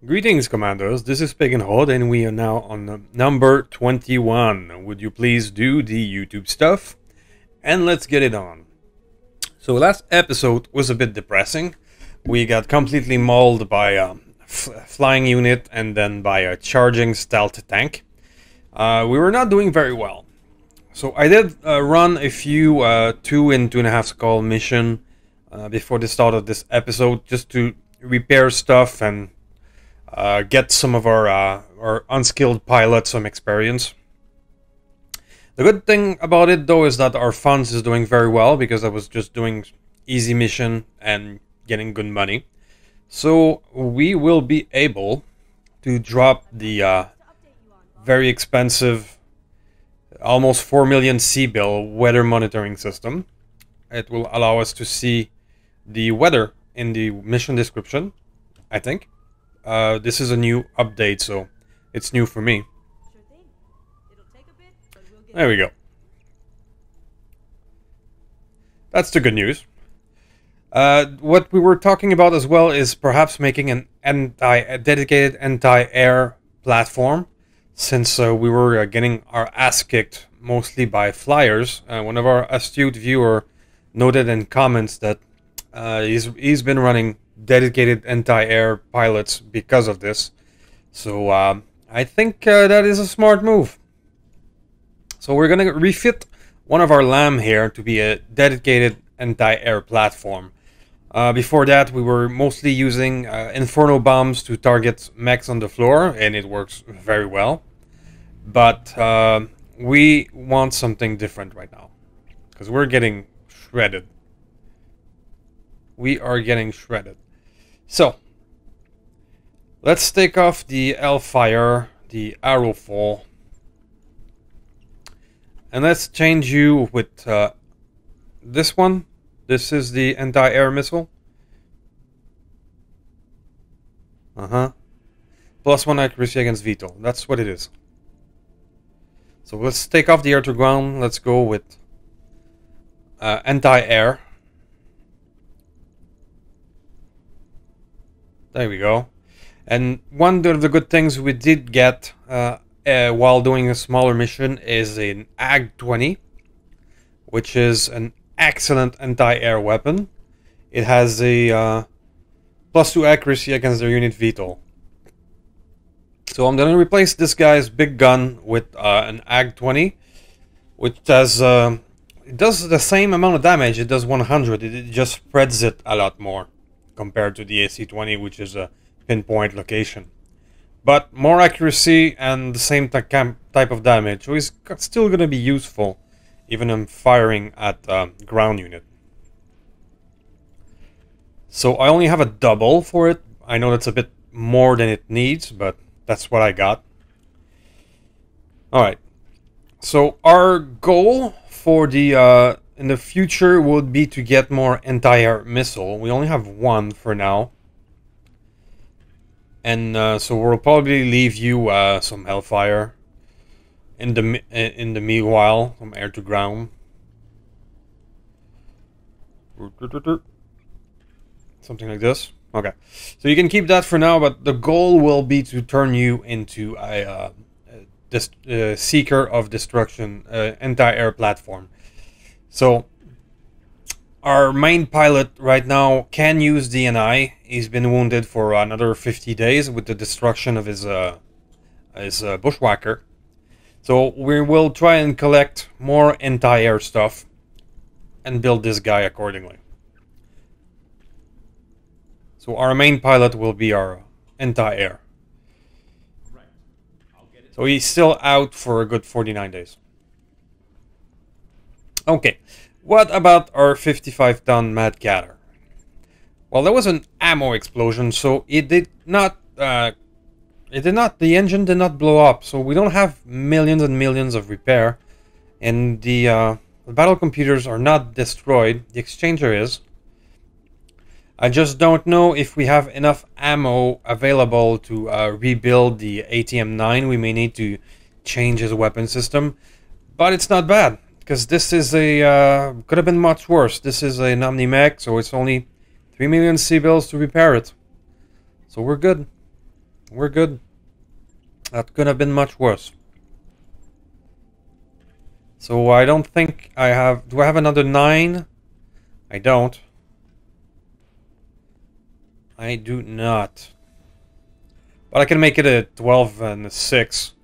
Greetings, Commandos. This is Pagan Horde, and we are now on number 21. Would you please do the YouTube stuff? And let's get it on. So last episode was a bit depressing. We got completely mauled by a flying unit and then by a charging stealth tank. We were not doing very well. So I did run a few 2 and 2.5 skull mission before the start of this episode, just to repair stuff and get some of our unskilled pilots some experience. The good thing about it though is that our funds is doing very well, because I was just doing easy mission and getting good money. So we will be able to drop the very expensive, almost 4 million C-bill weather monitoring system. It will allow us to see the weather in the mission description, I think. This is a new update, so it's new for me. There we go. That's the good news. What we were talking about as well is perhaps making a dedicated anti-air platform, since we were getting our ass kicked mostly by flyers. One of our astute viewer noted in comments that he's been running dedicated anti-air pilots because of this. So I think that is a smart move. So we're gonna refit one of our LAM here to be a dedicated anti-air platform. Before that we were mostly using inferno bombs to target mechs on the floor, and it works very well. But we want something different right now, because we're getting shredded. We are getting shredded. So, let's take off the Hellfire, the Arrowfall, and let's change you with this one. This is the anti-air missile. +1 accuracy against Vtol. That's what it is. So let's take off the air to ground. Let's go with anti-air. There we go. And one of the good things we did get while doing a smaller mission is an AG-20, which is an excellent anti-air weapon. It has a +2 accuracy against their unit Vtol. So I'm going to replace this guy's big gun with an AG-20, which does it does the same amount of damage. It does 100. It just spreads it a lot more compared to the AC-20, which is a pinpoint location. But more accuracy and the same type of damage, so it's still going to be useful, even in firing at ground unit. So I only have a double for it. I know that's a bit more than it needs, but that's what I got. Alright, so our goal for the in the future would be to get more anti-air missile. We only have one for now. And so we'll probably leave you some Hellfire in the meanwhile, from air to ground. Something like this. Okay. So you can keep that for now, but the goal will be to turn you into a seeker of destruction, anti-air platform. So our main pilot right now can use DNI. He's been wounded for another 50 days with the destruction of his bushwhacker. So we will try and collect more anti-air stuff and build this guy accordingly. So our main pilot will be our anti-air. So he's still out for a good 49 days. Okay, what about our 55-ton Mad Catter? Well, there was an ammo explosion, so the engine did not blow up, so we don't have millions and millions of repair, and the battle computers are not destroyed. The exchanger is. I just don't know if we have enough ammo available to rebuild the ATM-9. We may need to change his weapon system, but it's not bad, because this is a could have been much worse. This is an Omni-Mech, so it's only 3 million C-bills to repair it. So we're good. We're good. That could have been much worse. So I don't think I have... Do I have another 9? I don't. I do not. But I can make it a 12 and a 6.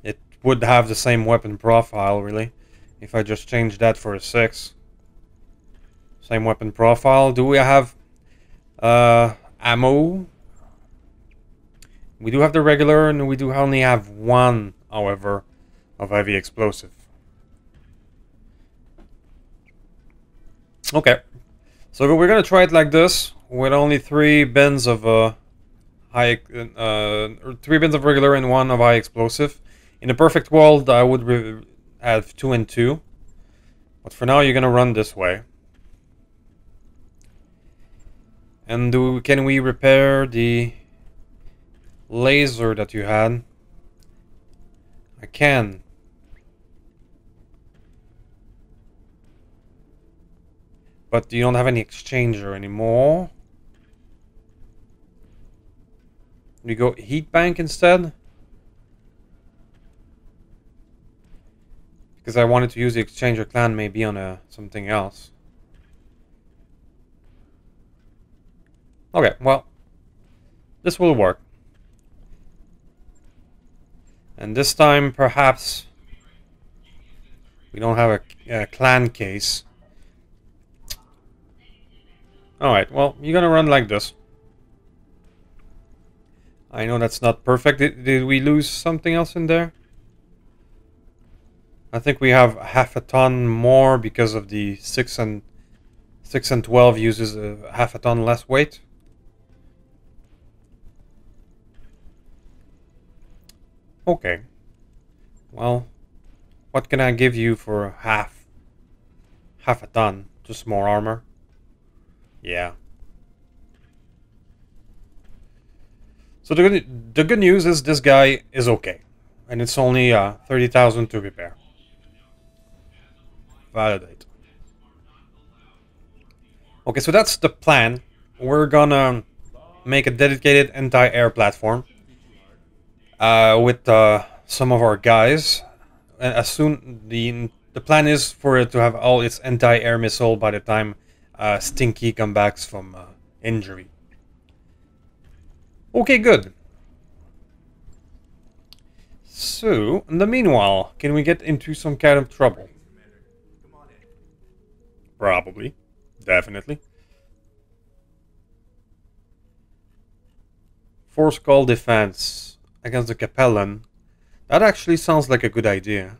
It would have the same weapon profile, really. If I just change that for a 6. Same weapon profile. Do we have ammo? We do have the regular, and we do only have 1, however, of heavy explosive. Okay. So we're gonna try it like this, with only 3 bins of 3 bins of regular and 1 of high explosive. In a perfect world, I would have 2 and 2. But for now, you're gonna run this way. And can we repair the laser that you had? I can. But you don't have any exchanger anymore. We go heat bank instead? Because I wanted to use the exchanger clan maybe on something else. Okay, well, this will work. And this time, perhaps, we don't have a clan case. Alright, well, you're gonna run like this. I know that's not perfect. Did we lose something else in there? I think we have half a ton more because of the 6 and 12 uses half a ton less weight. Okay. Well, what can I give you for half a ton? Just more armor? Yeah. So the good news is this guy is okay. And it's only 30,000 to repair. Validate. Okay, so that's the plan. We're gonna make a dedicated anti-air platform. With some of our guys. And as soon... The plan is for it to have all its anti-air missile by the time Stinky comes back from injury. Okay, good. So, in the meanwhile, can we get into some kind of trouble? Probably. Definitely. Force call defense against the Capellan. That actually sounds like a good idea.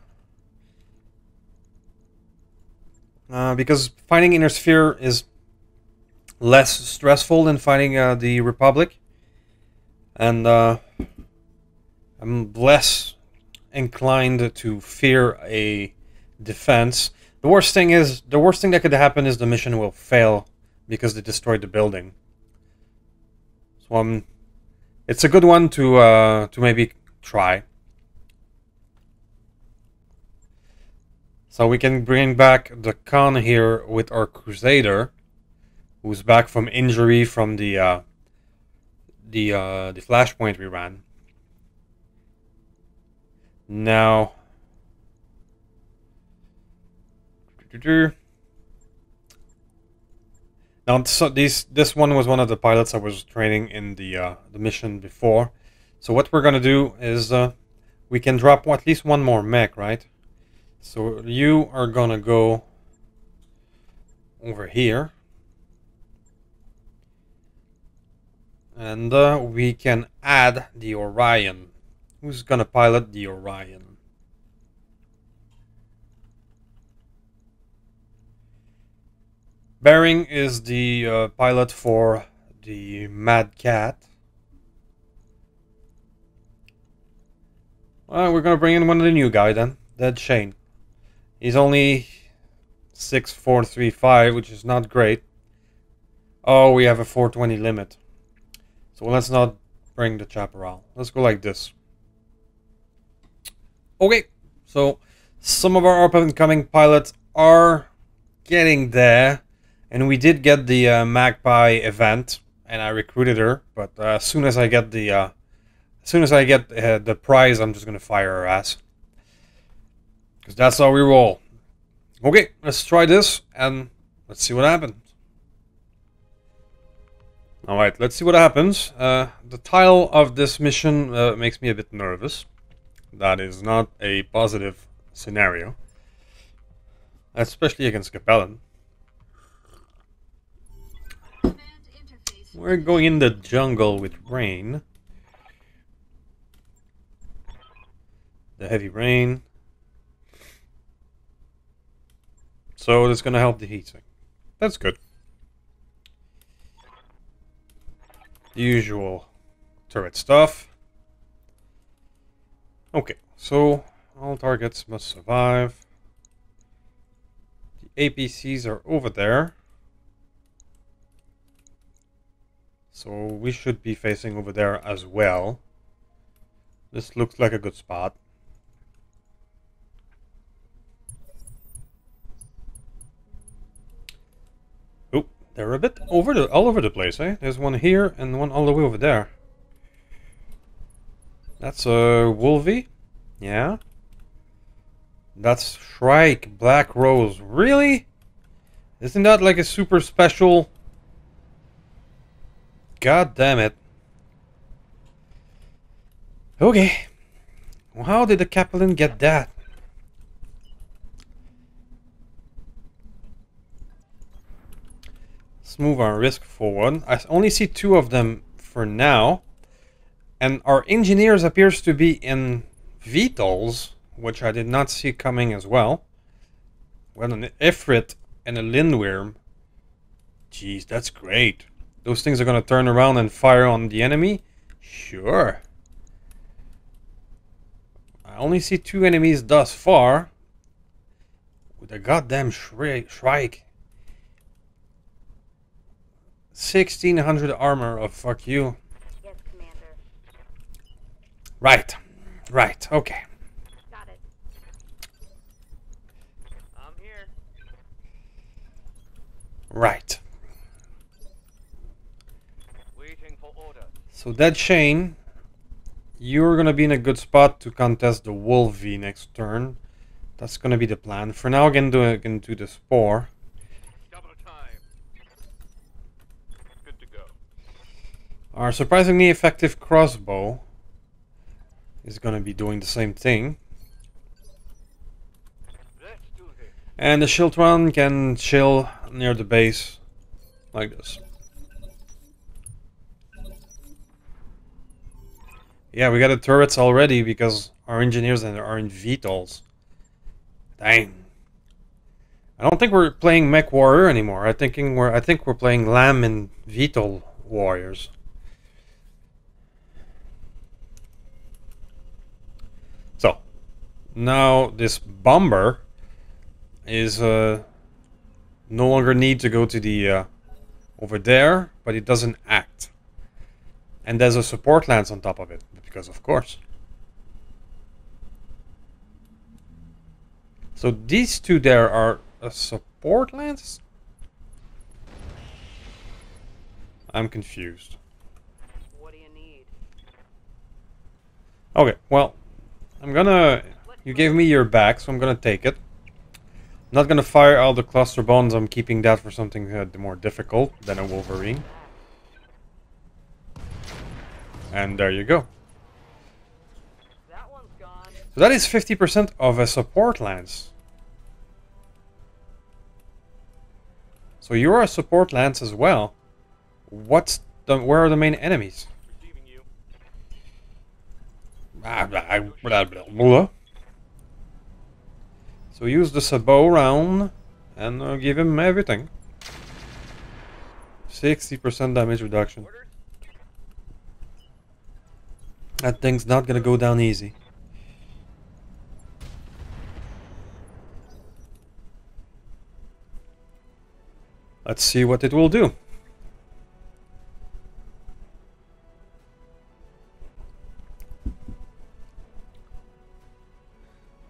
Because fighting Inner Sphere is less stressful than fighting the Republic. And I'm less inclined to fear a defense. The worst thing that could happen is the mission will fail because they destroyed the building. So it's a good one to maybe try. So we can bring back the Khan here with our Crusader, who's back from injury from the flashpoint we ran. Now, so this one was one of the pilots I was training in the mission before. So what we're gonna do is we can drop at least one more mech, right? So you are gonna go over here. And we can add the Orion. Who's gonna pilot the Orion? Bering is the pilot for the Mad Cat. Well, we're gonna bring in one of the new guy then, Dead Shane. He's only 6'4", which is not great. Oh, we have a 420 limit. So let's not bring the chaparral. Let's go like this. Okay, so some of our up-and-coming pilots are getting there. And we did get the Magpie event. and I recruited her. But as soon as I get the prize, I'm just gonna fire her ass, because that's how we roll. Okay, let's try this and let's see what happens. Alright, let's see what happens. The title of this mission makes me a bit nervous. That is not a positive scenario. Especially against Capellan. We're going in the jungle with rain. The heavy rain. So it's gonna help the heatsink. That's good. The usual turret stuff. Okay, so all targets must survive. The APCs are over there. So we should be facing over there as well. This looks like a good spot. Oh, they're a bit all over the place, eh? There's one here and one all the way over there. That's a Wolvie. Yeah. That's Shrike, Black Rose. Really? Isn't that like a super special? God damn it. Okay. Well, how did the Capellan get that? Let's move our risk forward. I only see 2 of them for now. And our engineers appears to be in Vtols, which I did not see coming as well. Well, an Ifrit and a Lindworm. Jeez, that's great. Those things are going to turn around and fire on the enemy? Sure. I only see 2 enemies thus far. With a goddamn Shrike. 1600 armor. Oh, fuck you. Yes, Commander. Right. Right. Okay. Got it. I'm here. Right. Waiting for order. So Dead Shane, you're gonna be in a good spot to contest the Wolvie next turn. That's gonna be the plan. For now, again, do the Spore. Double time. Good to go. Our surprisingly effective crossbow is gonna be doing the same thing. Let's do this. And the Shiltron can chill near the base like this. Yeah, we got the turrets already because our engineers are in Vtols. Dang. I don't think we're playing Mech Warrior anymore. I think we're playing LAM and Vtol Warriors. So now this bomber is no longer need to go to the over there, but it doesn't act. And there's a support lance on top of it, because of course. So these 2 there are a support lance? I'm confused. What do you need? Okay, well, you gave me your back, so I'm gonna take it. I'm not gonna fire all the cluster bombs. I'm keeping that for something more difficult than a Wolverine. And there you go. That one's gone. So that is 50% of a support lance. So you're a support lance as well. Where are the main enemies? Receiving you. So use the sabot round and give him everything. 60% damage reduction. Orders? That thing's not gonna go down easy. Let's see what it will do.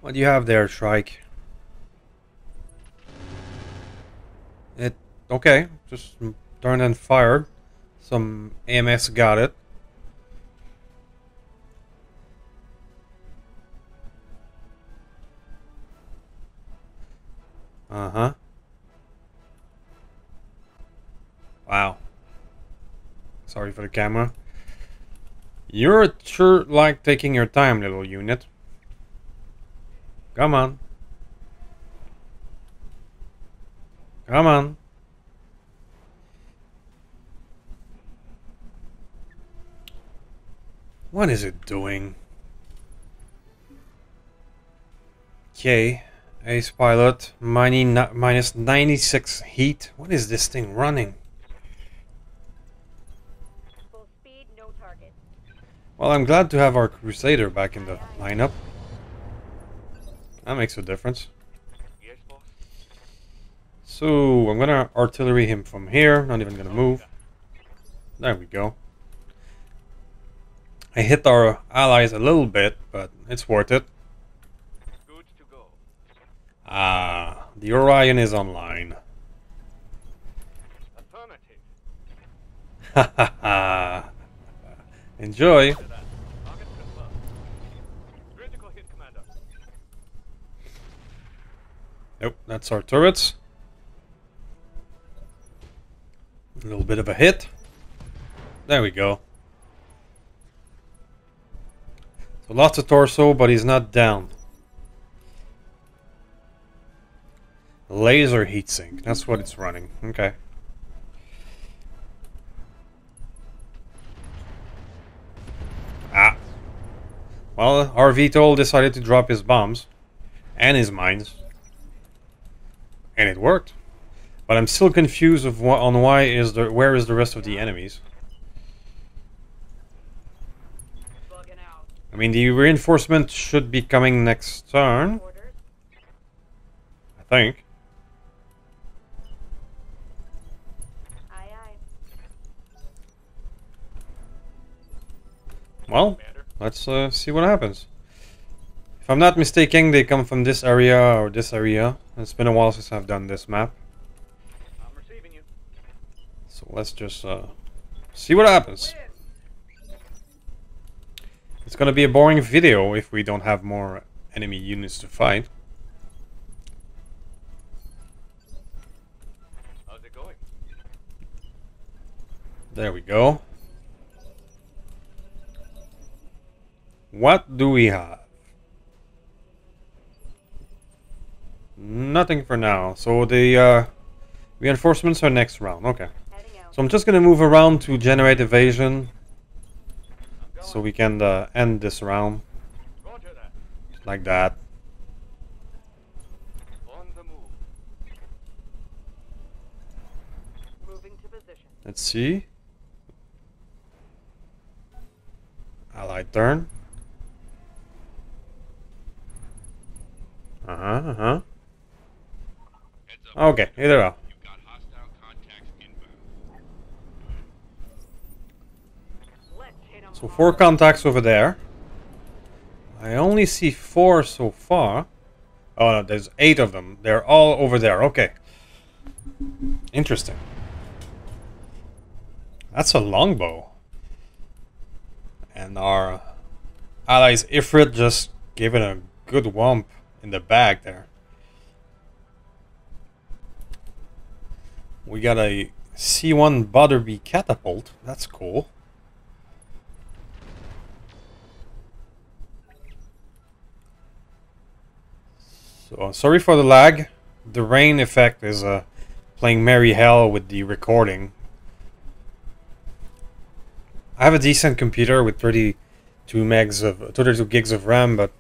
What do you have there, Shrike? Okay, just turned and fired. Some AMS got it. Uh-huh. Wow. Sorry for the camera. You're sure like taking your time, little unit. Come on. Come on. What is it doing? Okay. Ace pilot. Minus 96 heat. What is this thing running? Full speed, no target. Well, I'm glad to have our Crusader back in the lineup. That makes a difference. Yes, boss. So, I'm gonna artillery him from here. Not even gonna move. There we go. I hit our allies a little bit, but it's worth it. Good to go. Ah, the Orion is online. Affirmative. Ha ha ha. Enjoy. Target confirmed. Critical hit, Commander. Nope, that's our turrets. A little bit of a hit. There we go. So lots of torso, but he's not down. Laser heatsink. That's what it's running. Okay. Ah. Well, our Vtol decided to drop his bombs. And his mines. And it worked. But I'm still confused on where is the rest of the enemies. Bugging out. I mean, the reinforcement should be coming next turn, Orders. I think. Aye, aye. Well, Commander. let's see what happens. If I'm not mistaken, they come from this area or this area. It's been a while since I've done this map. I'm receiving you. So let's just see what happens. Win. It's gonna be a boring video if we don't have more enemy units to fight. How's it going? There we go. What do we have? Nothing for now. So the reinforcements are next round. Okay. Heading out. So I'm just gonna move around to generate evasion, I'm going. so we can end this round Roger that. like that. On the move. Moving to position. Let's see. Allied turn. Uh-huh. Okay, either way. You've got hostile contacts inbound. Let's hit 'em So hard. 4 contacts over there. I only see 4 so far. Oh no, there's 8 of them. They're all over there. Okay. Interesting. That's a longbow. And our allies Ifrit just gave it a good whomp in the back there. We got a C1 Butterby catapult. That's cool. So sorry for the lag. The rain effect is playing merry hell with the recording. I have a decent computer with 32 gigs of RAM, but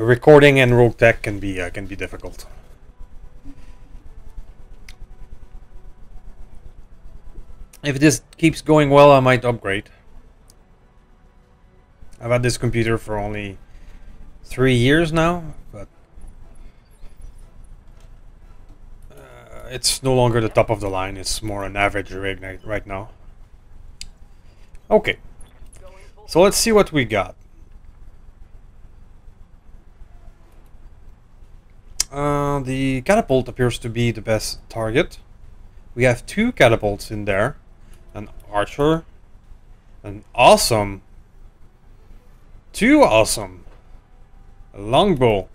recording and Roguetech can be difficult. If this keeps going well, I might upgrade. I've had this computer for only 3 years now, but it's no longer the top of the line. It's more an average rig right now. Okay, Going full so let's see what we got. The catapult appears to be the best target. We have 2 catapults in there. An archer. An awesome. Too awesome. A longbow.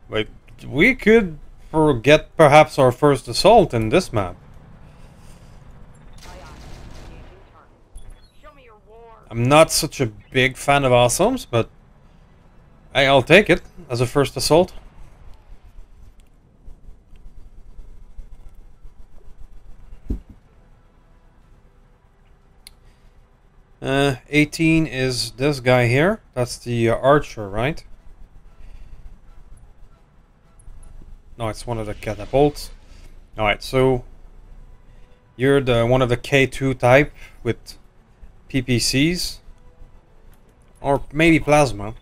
But we could forget perhaps our first assault in this map. Aye, aye. Engaging target. Show me your war. I'm not such a big fan of awesomes, but hey, I'll take it as a first assault. Uh, 18 is this guy here. That's the archer, right? No, it's one of the catapults. Alright, so you're the one of the K2 type with PPCs. Or maybe plasma.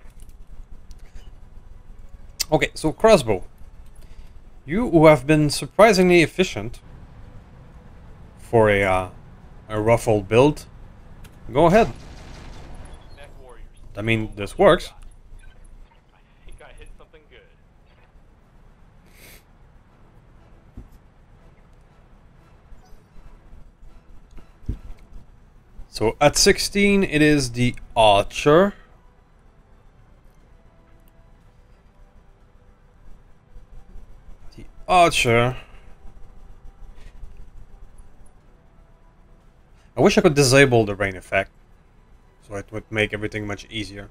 Okay, so crossbow. You who have been surprisingly efficient for a ruffled build, go ahead. Neck warriors. I mean, this works. I think I hit something good. So at 16 it is the archer. The archer. I wish I could disable the rain effect, so it would make everything much easier.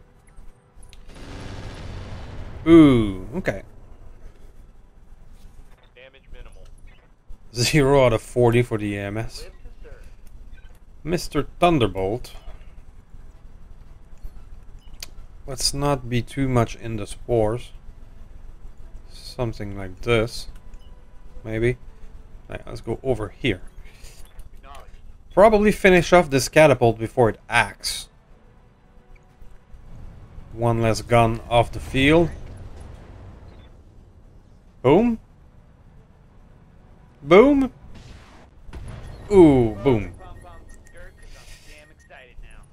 Ooh, okay. Damage minimal. 0 out of 40 for the EMS. Live to serve. Mr. Thunderbolt. Let's not be too much in the spores. Something like this. Maybe. Right, let's go over here. Acknowledged. Probably finish off this catapult before it acts. One less gun off the field. Boom. Boom. Ooh, boom. Damn excited now.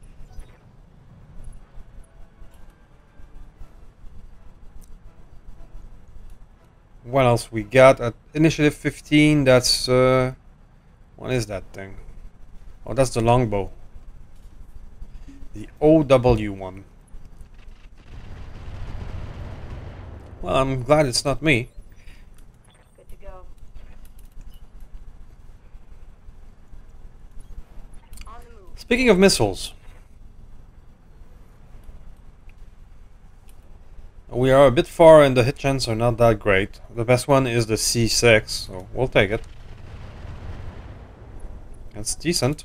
What else we got at initiative 15? That's what is that thing? Oh, that's the longbow. The OW one. Well, I'm glad it's not me. Good to go. On the move. Speaking of missiles, we are a bit far and the hit chance are not that great. The best one is the C6, so we'll take it. That's decent.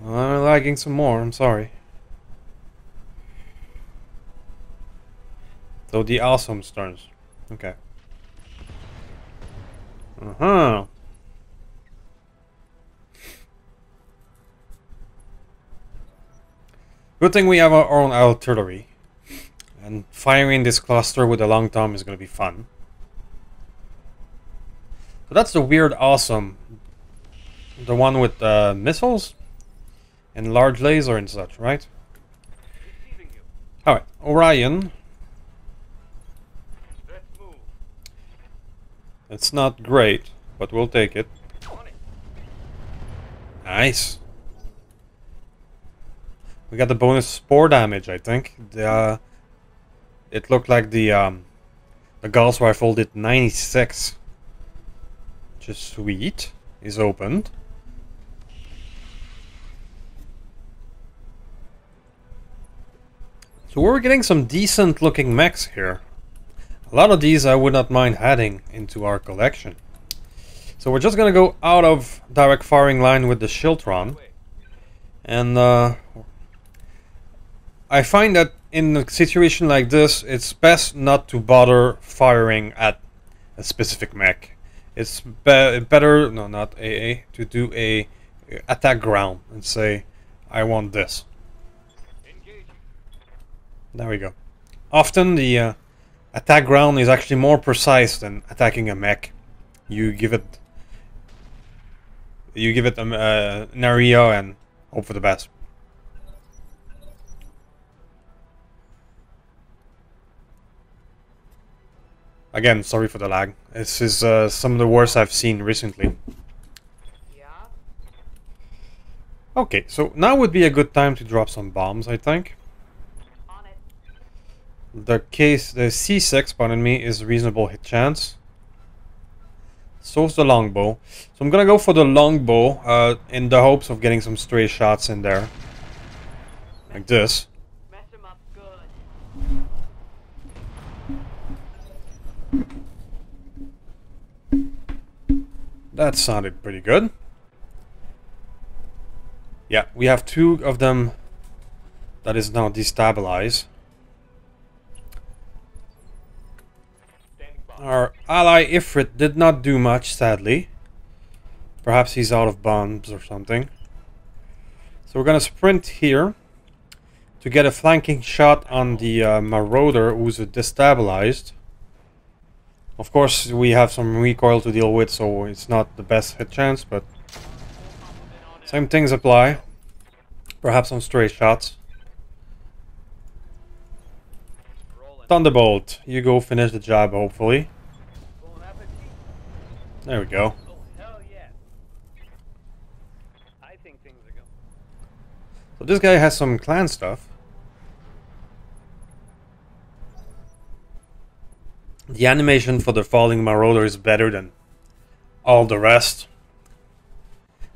I'm lagging some more, I'm sorry. So the awesome turns. Okay. Uh-huh. Good thing we have our own artillery. And firing this cluster with a long tom is going to be fun. So that's the weird awesome. The one with missiles and large laser and such, right? Receiving you. Alright, Orion. Let's move. It's not great, but we'll take it. On it. Nice. We got the bonus spore damage, I think. It looked like the Gauss rifle did 96. Which is sweet. Is opened. So we're getting some decent looking mechs here. A lot of these I would not mind adding into our collection. So we're just gonna go out of direct firing line with the Shiltron. And I find that in a situation like this, it's best not to bother firing at a specific mech. It's better, no, not AA, to do a attack ground and say, I want this. Engaging. There we go. Often the attack ground is actually more precise than attacking a mech. You give it an area and hope for the best. Again, sorry for the lag. This is some of the worst I've seen recently. Yeah? Okay, so now would be a good time to drop some bombs, I think. On it. The C6, pardon me, is reasonable hit chance. So's the longbow. So I'm gonna go for the longbow in the hopes of getting some stray shots in there. Like this. Mess him up good. That sounded pretty good. Yeah, we have two of them that is now destabilized. Standing by. Our ally Ifrit did not do much, sadly. Perhaps he's out of bombs or something. So we're gonna sprint here to get a flanking shot on the Marauder who's destabilized. Of course, we have some recoil to deal with, so it's not the best hit chance, but same things apply. Perhaps some stray shots. Rolling. Thunderbolt, you go finish the job, hopefully. Bon appetit. There we go. Oh, hell yeah. I think things are going. So this guy has some clan stuff. The animation for the falling Marauder is better than all the rest.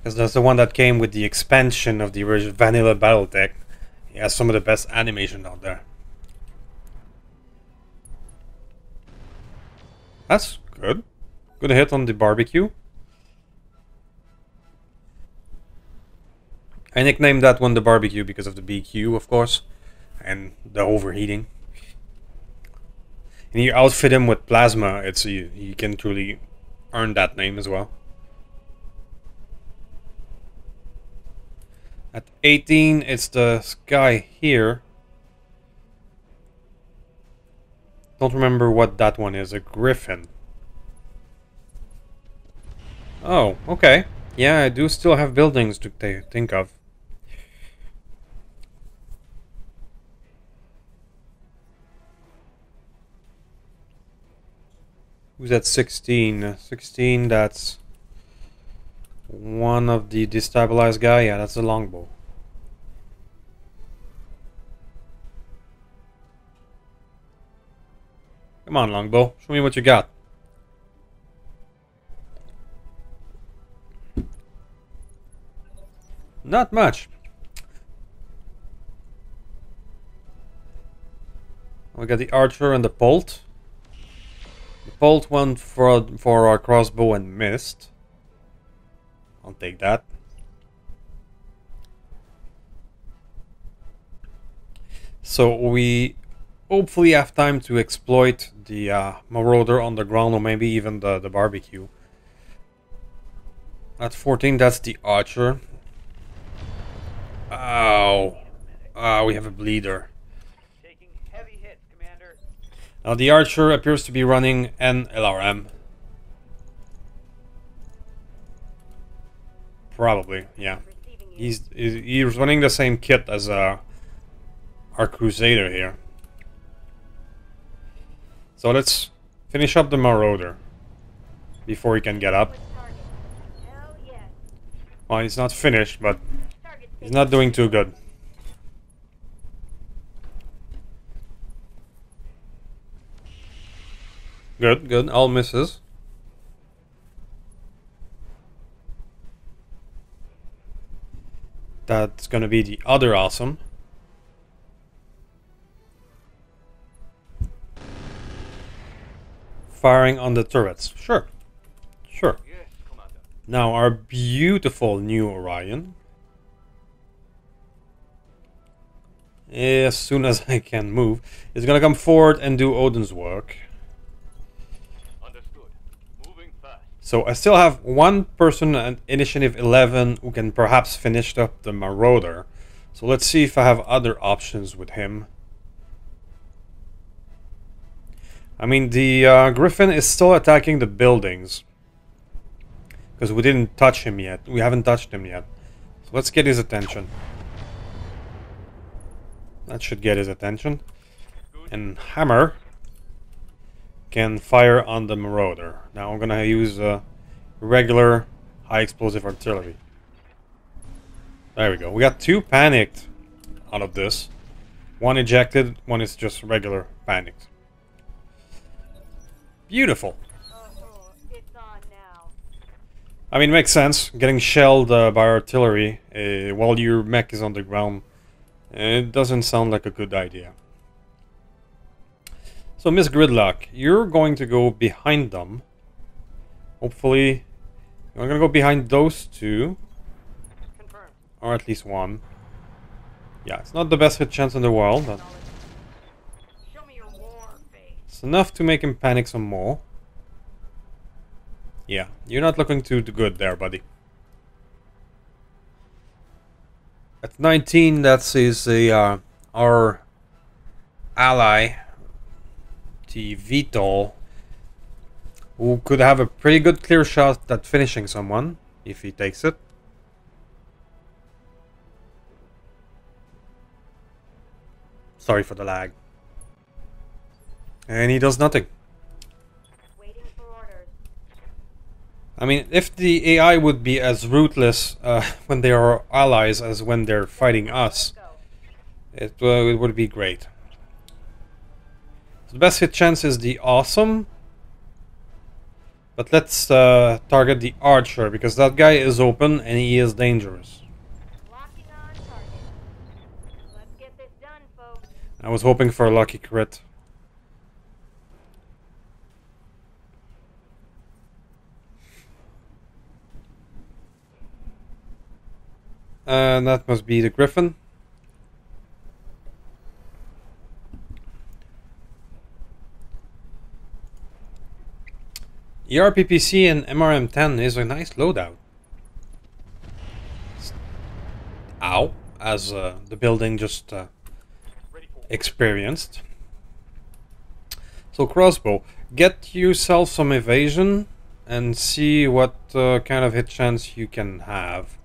Because that's the one that came with the expansion of the original vanilla battletech. He has some of the best animation out there. That's good. Good hit on the barbecue. I nicknamed that one the barbecue because of the BQ, of course, and the overheating. And you outfit him with plasma, it's you can truly earn that name as well. At 18, it's the guy here. Don't remember what that one is. A griffin. Oh, okay. Yeah, I do still have buildings to think of. Who's at 16? 16, that's one of the destabilized guy. Yeah, that's the longbow. Come on, longbow. Show me what you got. Not much. We got the archer and the bolt. The bolt went for our crossbow and missed. I'll take that. So we hopefully have time to exploit the Marauder on the ground, or maybe even the barbecue. At 14, that's the archer. Ow. We have a bleeder. Taking heavy hits, Commander. Now the archer appears to be running an LRM. Probably, yeah. Receiving you. He's running the same kit as our Crusader here. So let's finish up the Marauder before he can get up. Target. Hell yes. Well, he's not finished, but Target he's not doing too good. Good, good. All misses. That's gonna be the other awesome. Firing on the turrets. Sure. Sure. Yes, Commander. Now our beautiful new Orion. As soon as I can move, is gonna come forward and do Odin's work. Understood. Moving fast. So I still have one person at Initiative 11 who can perhaps finish up the Marauder. So let's see if I have other options with him. I mean, the Griffin is still attacking the buildings. Because we didn't touch him yet. We haven't touched him yet. So let's get his attention. That should get his attention. And Hammer can fire on the Marauder. Now I'm gonna use regular high explosive artillery. There we go. We got 2 panicked out of this. 1 ejected, 1 is just regular panicked. Beautiful. Oh, it's on now. I mean, it makes sense. Getting shelled by artillery while your mech is on the ground, it doesn't sound like a good idea. So, Miss Gridlock, you're going to go behind them. Hopefully, you're going to go behind those 2. Confirmed. Or at least 1. Yeah, it's not the best hit chance in the world, but Show me your war face. it's enough to make him panic some more. Yeah, you're not looking too good there, buddy. At 19, that's his our ally, the Vtol, who could have a pretty good clear shot at finishing someone if he takes it. Sorry for the lag. And he does nothing. Waiting for orders. I mean, if the AI would be as ruthless when they are allies as when they're fighting us, Go. it would be great. The best hit chance is the awesome. But let's target the archer, because that guy is open and he is dangerous. Locking on target. Let's get this done, folks. I was hoping for a lucky crit. And that must be the Griffin. ERPPC and MRM-10 is a nice loadout. Ow, as the building just experienced. So crossbow, get yourself some evasion and see what kind of hit chance you can have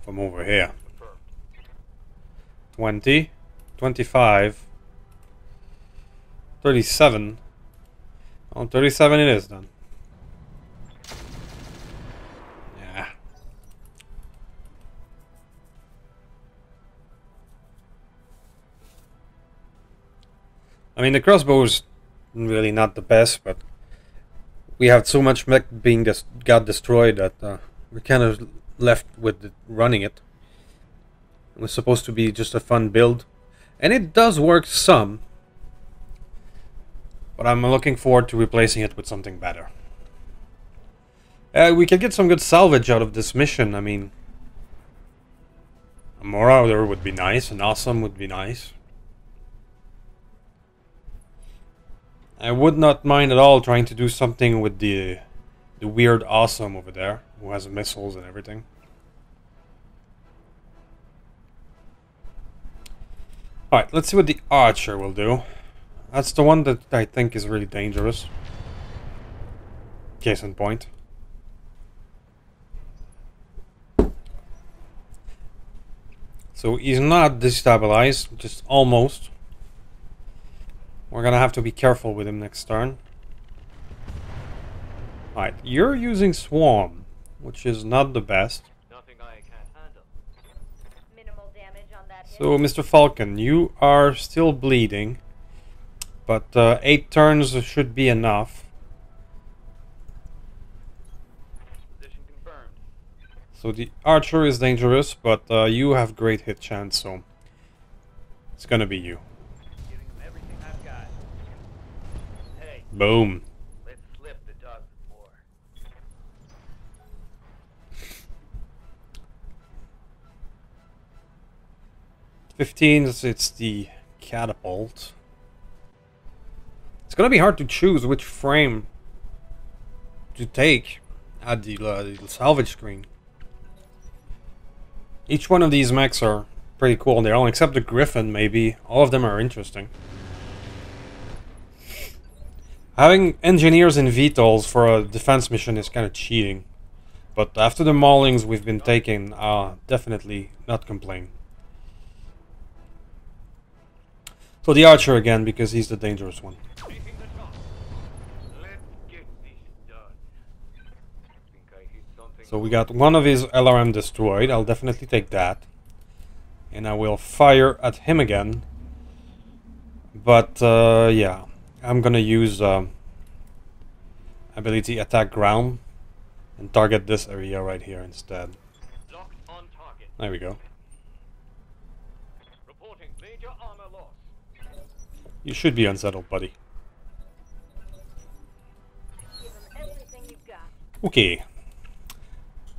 from over here. 20, 25, 37. Oh, 37 it is then. Yeah. I mean, the crossbow is really not the best, but we have so much mech being got destroyed that we're kind of left with running it. It was supposed to be just a fun build, and it does work some, but I'm looking forward to replacing it with something better. We could get some good salvage out of this mission. I mean, a Marauder would be nice, an awesome would be nice. I would not mind at all trying to do something with the weird awesome over there, who has missiles and everything. Alright, let's see what the archer will do. That's the one that I think is really dangerous. Case in point. So he's not destabilized, just almost. We're gonna have to be careful with him next turn. Alright, you're using Swarm, which is not the best. Nothing I can't handle. Minimal damage on that hit. So, Mr. Falcon, you are still bleeding, but 8 turns should be enough. Position confirmed. So the archer is dangerous, but you have great hit chance, so it's gonna be you. Giving them everything I've got. Hey, Boom. let's slip the dogs of war. 15, it's the catapult. It's gonna be hard to choose which frame to take at the salvage screen. Each one of these mechs are pretty cool on their own, except the Griffin, maybe. All of them are interesting. Having engineers in Vtols for a defense mission is kind of cheating. But after the maulings we've been taking, definitely not complain. So the archer again, because he's the dangerous one. Taking the top. So we got one of his LRM destroyed. I'll definitely take that. And I will fire at him again. But yeah, I'm gonna use ability attack ground and target this area right here instead. Locked on target. There we go. Reporting major armor loss. You should be unsettled, buddy. Give them everything you've got. Okay.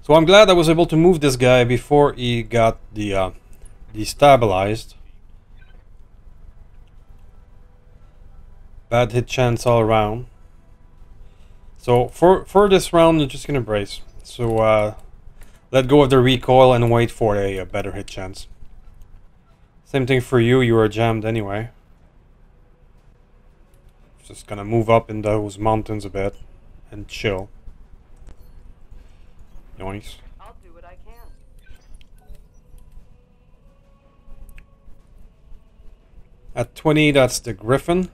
So I'm glad I was able to move this guy before he got the destabilized. Bad hit chance all around. So for this round, you're just gonna brace. So let go of the recoil and wait for a better hit chance. Same thing for you. You are jammed anyway. Just gonna move up in those mountains a bit and chill. Nice. I'll do what I can. At 20, that's the Griffin.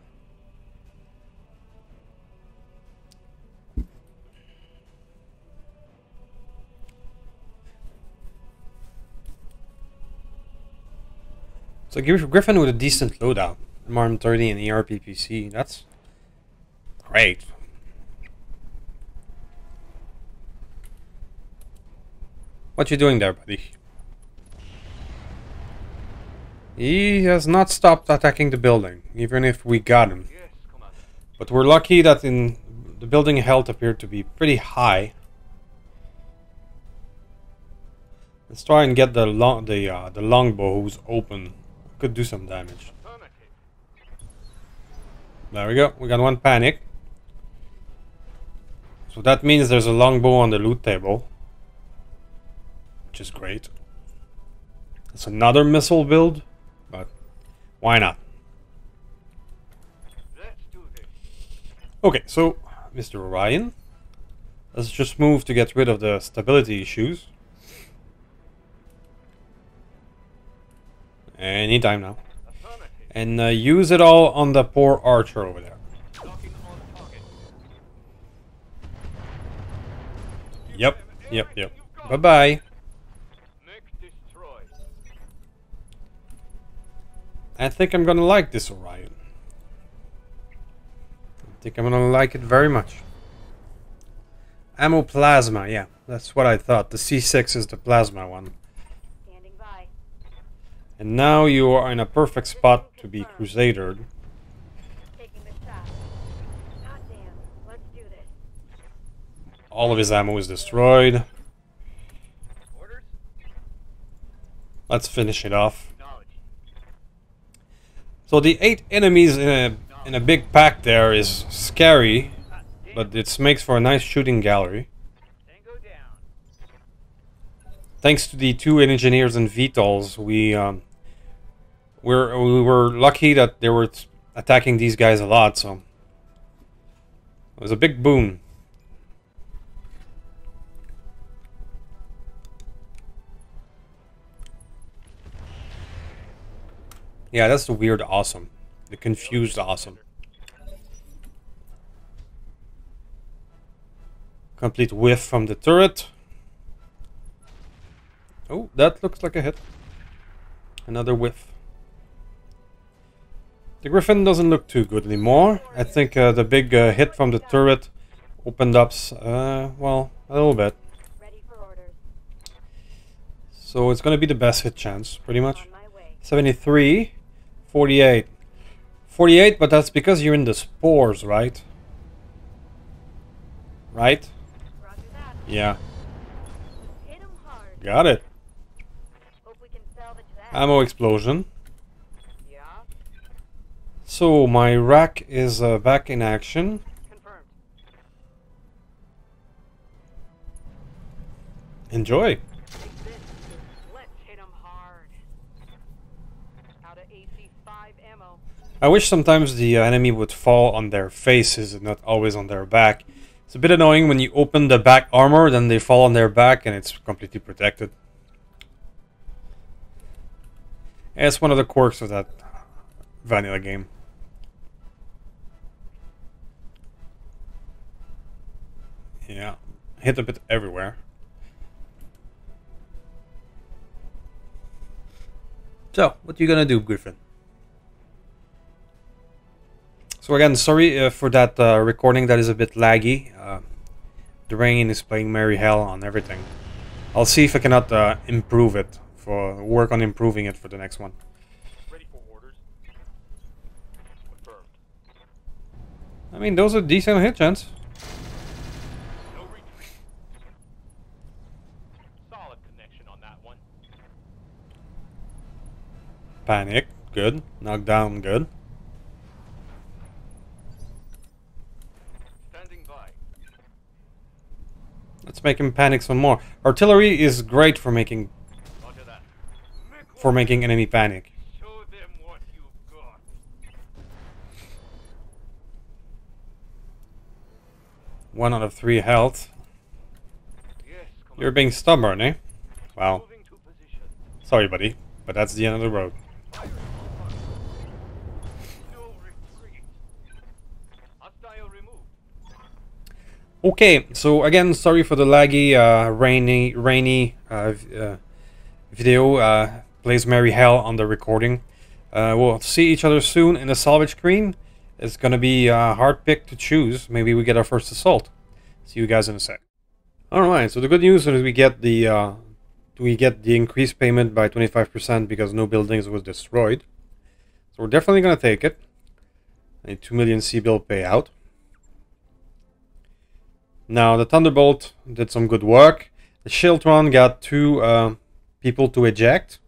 So Griffin with a decent loadout. MARM 30 and ERPPC. That's great. What you doing there, buddy? He has not stopped attacking the building, even if we got him. Yes, Commander. But we're lucky that in the building health appeared to be pretty high. Let's try and get the longbow who's open. Could do some damage. Affirmative. There we go. We got one panic. So that means there's a longbow on the loot table, which is great. It's another missile build, but why not? Let's do this. Okay, so Mr. Orion, let's just move to get rid of the stability issues. Anytime now. Affirmative. And use it all on the poor archer over there. Locking on target. Yep. Bye-bye. Mech destroyed. I think I'm gonna like this Orion. I think I'm gonna like it very much. Ammo plasma, yeah. That's what I thought. The C6 is the plasma one. Standing by. And now you are in a perfect spot to be crusadered. Taking the shot. Goddamn. Let's do this. All of his ammo is destroyed. Orders. Let's finish it off. Knowledge. So the 8 enemies in a big pack there is scary, but it makes for a nice shooting gallery. Tango down. Thanks to the 2 engineers and Vtols, we were lucky that they were attacking these guys a lot, so it was a big boon. Yeah, that's the weird awesome. The confused awesome. Complete whiff from the turret. Oh, that looks like a hit. Another whiff. The Griffin doesn't look too good anymore. I think the big hit from the turret opened up, well, a little bit. Ready for orders. So it's going to be the best hit chance, pretty much. On my way. 73, 48. 48, but that's because you're in the spores, right? Right? Roger that. Yeah, Hit 'em hard. got it. Hope we can salvage that. Ammo explosion. Yeah. So my rack is back in action. Confirmed. Enjoy. Take this. Let's hit 'em hard. Out of AC-5 ammo. I wish sometimes the enemy would fall on their faces and not always on their back. It's a bit annoying when you open the back armor, then they fall on their back and it's completely protected. Yeah, it's one of the quirks of that vanilla game. Yeah, hit a bit everywhere. So, what you gonna do, Griffin? So again, sorry for that recording that is a bit laggy. The rain is playing merry hell on everything. I'll see if I cannot improve it, work on improving it for the next one. Ready for orders. Confirmed. I mean, those are decent hit chance. No retreat. Solid connection on that one. Panic, good. Knockdown, good. Standing by. Let's make him panic some more. Artillery is great for making Roger that. enemy panic. Show them what you've got. One out of 3 health. Yes, come You're being stubborn, eh? Well, moving to position. sorry, buddy, but that's the end of the road. Fire. No retreat. Hostile removed. Okay, so again, sorry for the laggy, rainy video. Plays merry hell on the recording. We'll see each other soon in the salvage screen. It's gonna be a hard pick to choose. Maybe we get our first assault. See you guys in a sec. All right. So the good news is we get the increased payment by 25% because no buildings was destroyed. So we're definitely gonna take it. A 2 million C-bill payout. Now the Thunderbolt did some good work. The Shieldron got 2 people to eject.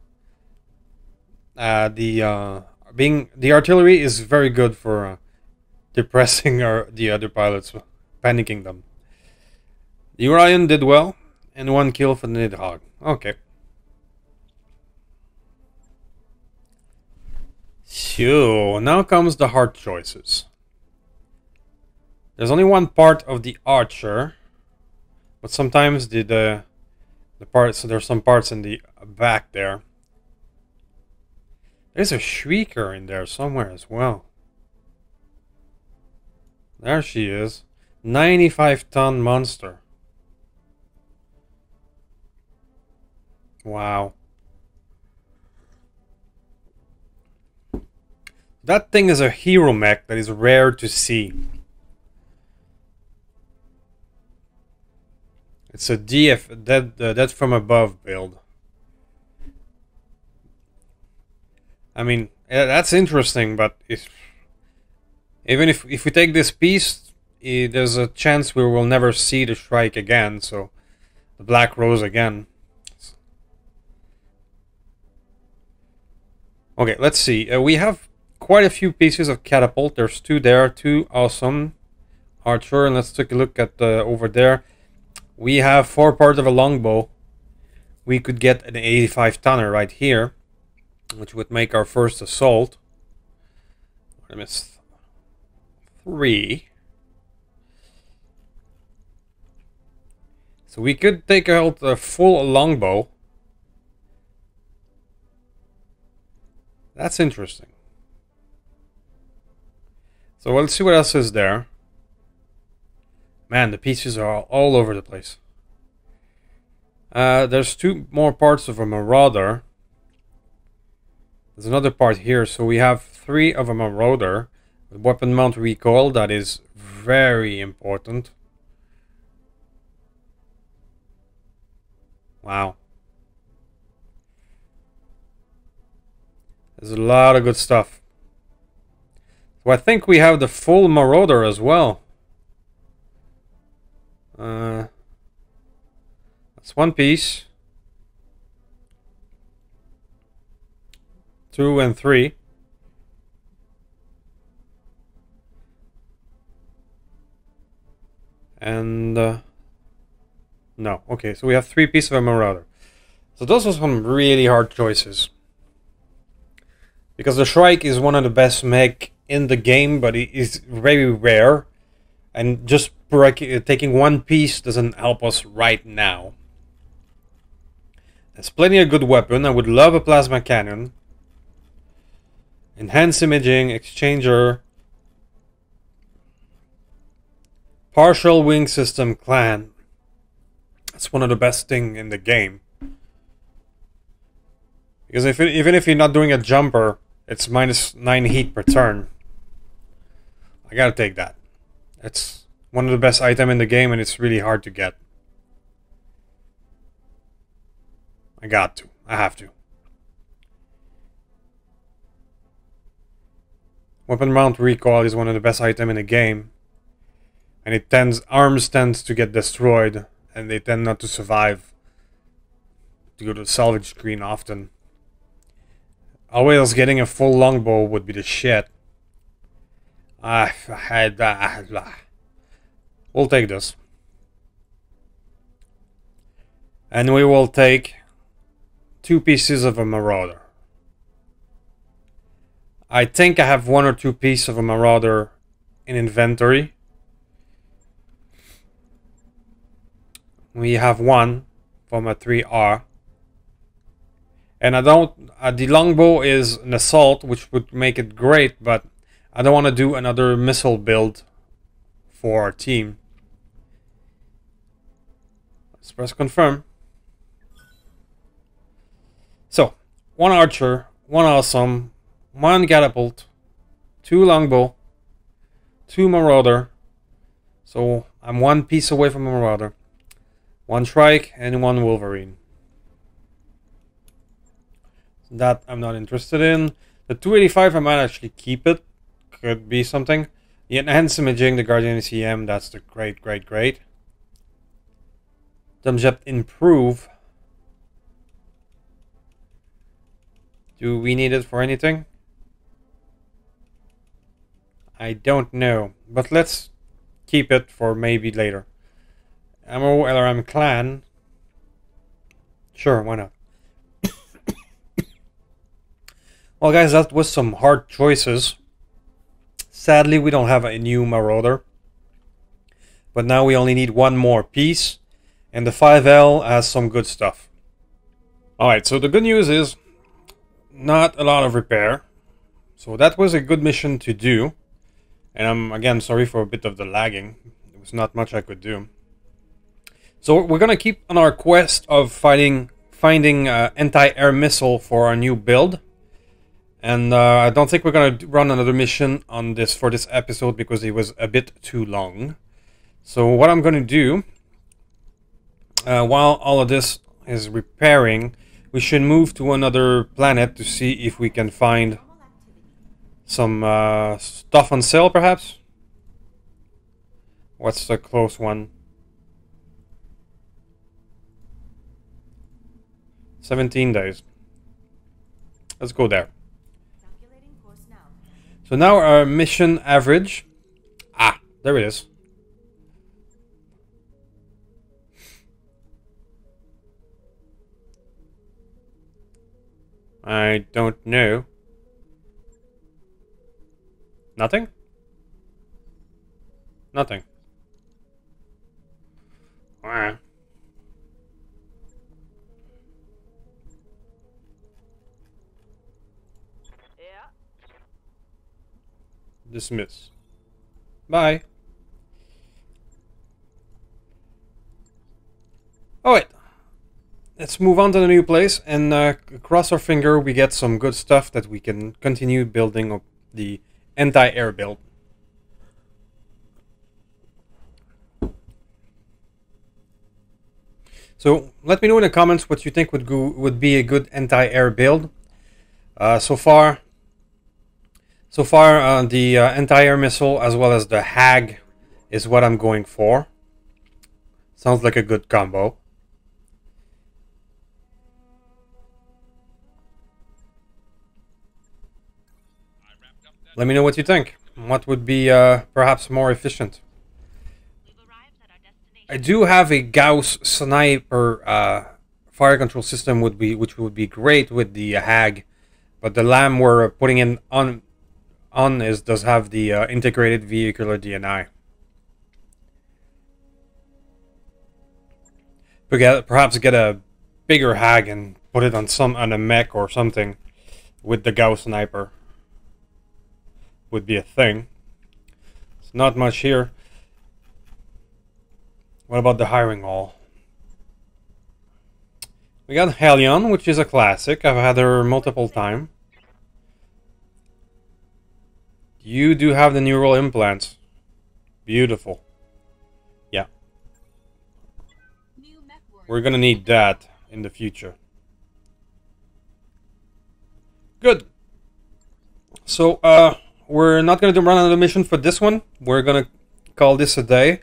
The artillery is very good for depressing the other pilots, panicking them. The Orion did well, and 1 kill for the Nidhogg. Okay. So now comes the hard choices. There's only one part of the Archer, but sometimes the parts, there's some parts in the back there. There's a Shrieker in there somewhere as well. There she is. 95-ton monster. Wow. That thing is a hero mech that is rare to see. It's a DF, dead from above build. I mean, that's interesting, but even if we take this piece, there's a chance we will never see the Shrike again, so the Black Rose again. Okay, let's see. We have quite a few pieces of catapult. There's 2 there, 2 awesome Archer, and let's take a look at over there. We have 4 parts of a longbow. We could get an 85-tonner right here, which would make our first assault. I missed 3. So we could take out a full longbow. That's interesting. So let's see what else is there. Man, the pieces are all over the place. There's 2 more parts of a Marauder. There's another part here, so we have 3 of a Marauder. With weapon mount recoil, that is very important. Wow. There's a lot of good stuff. So I think we have the full Marauder as well. That's 1 piece. 2 and 3. And no, okay, so we have 3 pieces of a Marauder. So those are some really hard choices. Because the Shrike is one of the best mech in the game, but it is very rare. And just taking 1 piece doesn't help us right now. There's plenty of good weapon. I would love a plasma cannon. Enhanced imaging, exchanger. Partial wing system clan. That's one of the best thing in the game. Because even if you're not doing a jumper, it's -9 heat per turn. I gotta take that. It's one of the best items in the game, and it's really hard to get. I got to. I have to. Weapon mount recoil is one of the best items in the game. And arms tends to get destroyed, and they tend not to survive. To go to the salvage screen often. Always getting a full longbow would be the shit. We'll take this. And we will take 2 pieces of a marauder. I think I have 1 or 2 pieces of a marauder in inventory. We have 1 from a 3R. And I don't... the longbow is an assault, which would make it great, but I don't want to do another missile build for our team. Let's press confirm. So, 1 archer, 1 awesome, 1 catapult, 2 longbow, 2 marauder. So I'm 1 piece away from a marauder. 1 trike and 1 wolverine. That I'm not interested in. The 285 I might actually keep it. Could be something. The enhanced imaging, the Guardian ECM, that's the great. Dumbjet improve. Do we need it for anything? I don't know, but let's keep it for maybe later. Ammo LRM clan. Sure, why not? Well, guys, that was some hard choices. Sadly, we don't have a new marauder. But now we only need 1 more piece. And the 5L has some good stuff. Alright, so the good news is not a lot of repair. So that was a good mission to do. And I'm, again, sorry for a bit of the lagging. There was not much I could do. So we're going to keep on our quest of finding anti-air missile for our new build. And I don't think we're going to run another mission on this for this episode because it was a bit too long. So what I'm going to do, while all of this is repairing, we should move to another planet to see if we can find some stuff on sale, perhaps. What's the close one? 17 days. Let's go there. So now our mission average. Ah, there it is. I don't know. Nothing? Nothing. Ah. Yeah. Dismiss. Bye. Alright. Let's move on to the new place and cross our finger we get some good stuff that we can continue building up the anti-air build. So let me know in the comments what you think would be a good anti-air build. So far the anti-air missile as well as the HAG is what I'm going for. Sounds like a good combo. Let me know what you think. What would be perhaps more efficient? I do have a Gauss sniper fire control system which would be great with the HAG, but the LAM we're putting in on does have the integrated vehicular DNI. Perhaps get a bigger HAG and put it on a mech or something with the Gauss sniper. Would be a thing. It's not much here. What about the hiring hall? We got Hellion, which is a classic. I've had her multiple times. You do have the neural implants. Beautiful. Yeah. We're gonna need that in the future. Good. So, we're not gonna run another mission for this one. We're gonna call this a day.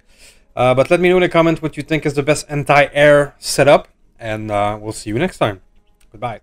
But let me know in the comment what you think is the best anti-air setup. And we'll see you next time. Goodbye.